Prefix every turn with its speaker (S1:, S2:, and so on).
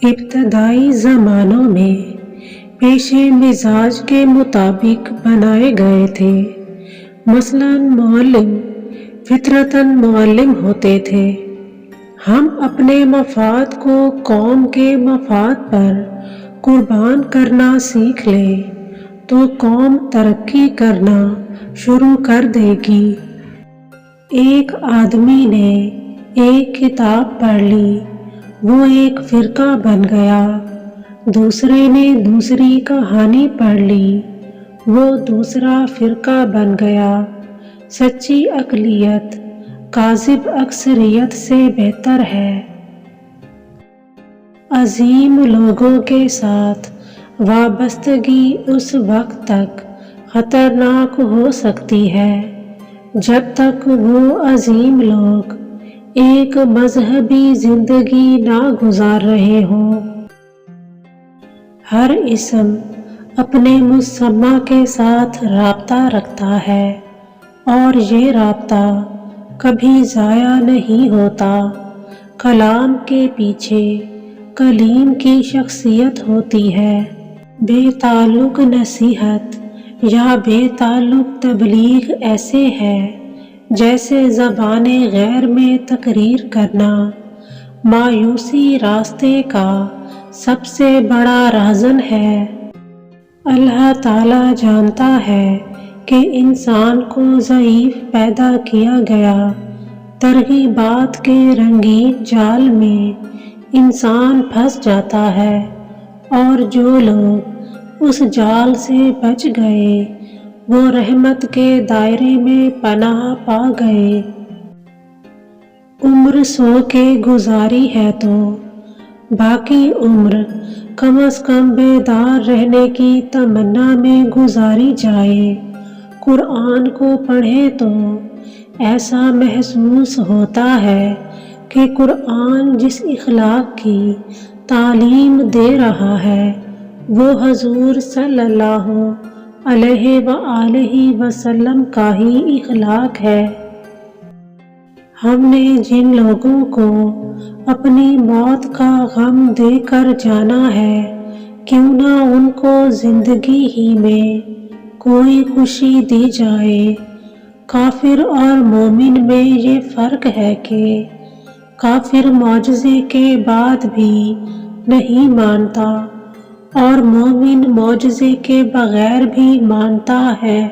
S1: ابتدائی زمانوں میں پیش مزاج کے مطابق بنائے گئے تھے۔ مثلاً معلم فطرتاً معلم ہوتے تھے۔ ہم اپنے مفاد کو قوم کے مفاد پر قربان کرنا سیکھ لیں تو قوم ترقی کرنا شروع کر دے گی۔ ایک آدمی نے ایک کتاب پڑھ لی، وہ ایک فرقہ بن گیا۔ دوسرے نے دوسری کہانی پڑھ لی، وہ دوسرا فرقہ بن گیا۔ سچی اقلیت کاذب اکثریت سے بہتر ہے۔ عظیم لوگوں کے ساتھ وابستگی اس وقت تک خطرناک ہو سکتی ہے جب تک وہ عظیم لوگ ایک مذہبی زندگی نہ گزار رہے ہوں۔ ہر اسم اپنے مسمى کے ساتھ رابطہ رکھتا ہے اور یہ رابطہ کبھی ضائع نہیں ہوتا۔ کلام کے پیچھے کلیم کی شخصیت ہوتی ہے۔ بے تعلق نصیحت یا بے تعلق تبلیغ ایسے ہے جیسے زبان غیر میں تقریر کرنا۔ مایوسی راستے کا سب سے بڑا رہزن ہے۔ اللہ تعالیٰ جانتا ہے کہ انسان کو ضعیف پیدا کیا گیا۔ ترغیبات کے رنگین جال میں انسان پھنس جاتا ہے اور جو لوگ اس جال سے بچ گئے وہ رحمت کے دائرے میں پناہ پا گئے۔ عمر 100 کے گزاری ہے تو باقی عمر کم از کم بیدار رہنے کی تمنا میں گزاری جائے۔ قرآن کو پڑھیں تو ایسا محسوس ہوتا ہے کہ قرآن جس اخلاق کی تعلیم دے رہا ہے وہ حضور صلی اللہ علیہ وآلہ وسلم کا ہی اخلاق ہے۔ ہم نے جن لوگوں کو اپنی موت کا غم دے کر جانا ہے کیوں نہ ان کو زندگی ہی میں کوئی خوشی دی جائے۔ کافر اور مومن میں یہ فرق ہے کہ کافر معجزے کے بعد بھی نہیں مانتا اور مومن معجزے کے بغیر بھی مانتا ہے۔